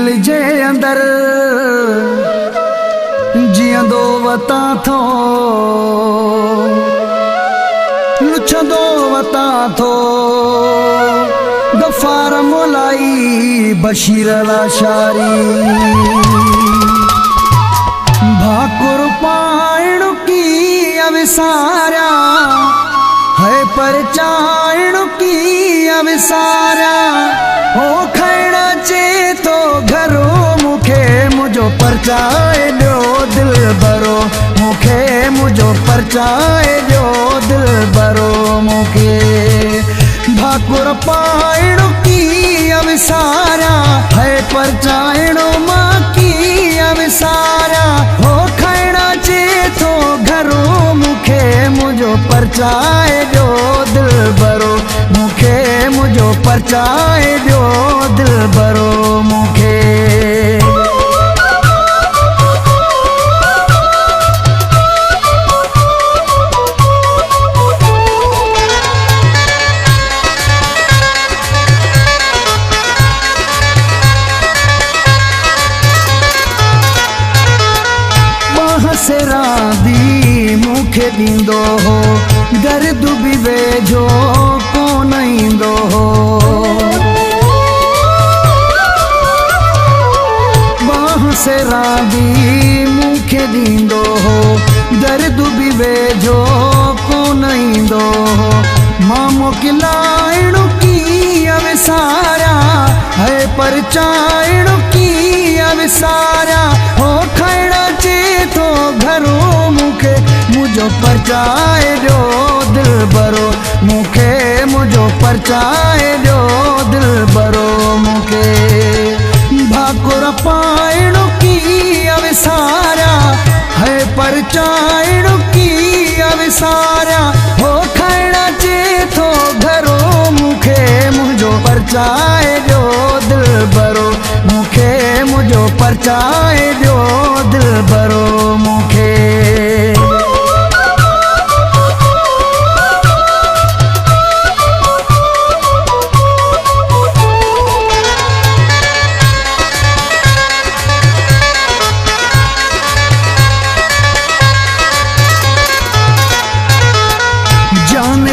दिल जे अंदर जियंदो वता थो लुछंदो वता थो गफ़ार मोलाई बशीर लाशारी भाकुर पाइण की अविसारा है पर चाइण की अविसारा हो खैणा चे तो घरो मुखे मुझो परचाए लो दिल बरो मुखे मुझो परचाए लो दिल बरो मुखे भाकुर पाइण की अविसारा है पर चाइण मां की अविसारा हो खैणा चे तो घरो मुखे मुझो परचाए लो दिल बरो मुखे मुझो परचाए लो दिल बरो मुखे सेरा दी मुखे दींदो हो दर्द भी वेझो कोन ईंदो हो बाह सेरा दी मुखे दींदो हो दर्द भी वेझो कोन ईंदो हो मां मोकिलाइण की अविसारा है पर चाइण की अविसारा हो खैणा चे तो घरो मुखे मुझो परचाए लो दिल बरो मुखे मुझो परचाए लो दिल बरो मुखे भाकुर पाइण की अविसारा है परचाइण की अविसारा हो खैणा चे तो घरो मुखे मुझो परचाए लो दिल बरो मुखे मुझो परचाए लो दिल बरो मुखे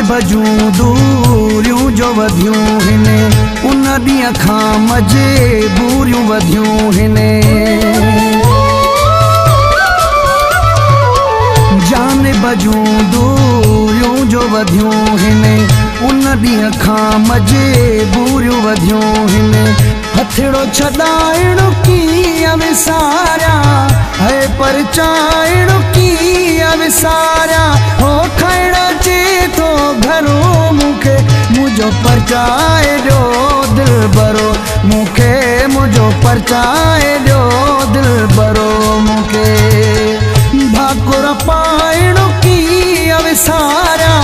बजूं दूरियूं जो वधियूं हिने उन ॾींहं खां मजबूरियूं वधियूं हिने जान बजूं दूरियूं जो वधियूं हिने उन ॾींहं खां मजबूरियूं वधियूं हिने हथड़ो छॾाइण की अविसारा है पर चाइण की अविसारा हो खैणा चे तो घरो मुखे मुझो परचाए लो दिल बरो मुखे मुझो परचाए लो दिल बरो मुखे भाकुर पाइण की अविसारा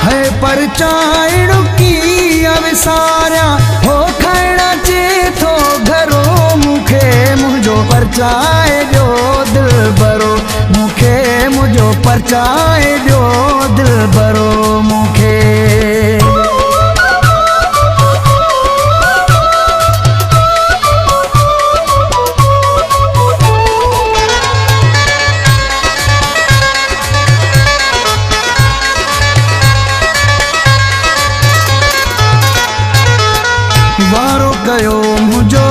है पर चाइण की अविसारा हो खैणा चे तो घरो मुखे मुझो परचाए लो दिल बरो मुखे मुझो परचाए लो दिल बरो मुखे वारो कयो मुझो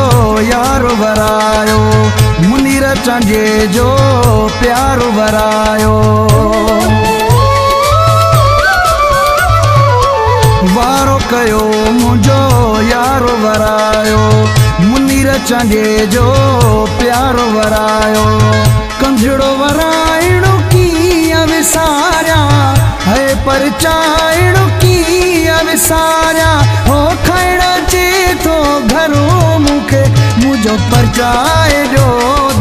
यारो वरायो मुनीर चांजे जो प्यारो वरायो वारो कयो मुझो यारो वरायो मुनीर चांजे जो प्यारो वरायो कंधड़ो वराइण की अविसारा है पर चाइण की अविसारा हो खैणा चे तो घरो मुखे मुझो परचाए लो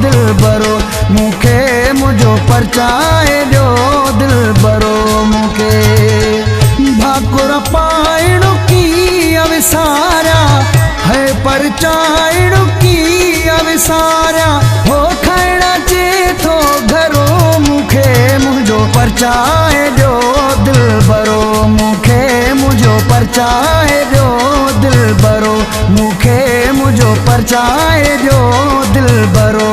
दिल बरो मुखे मुझो परचाए लो दिल बरो मुखे भाकुर पाइण की अविसारा है पर चाइण की अविसारा हो खैणा चे तो घरो मुखे मुझो परचाए लो दिल बरो मुखे मुझो परचाए लो दिल बरो मुखे मुझो पर चाहे जो दिल भरो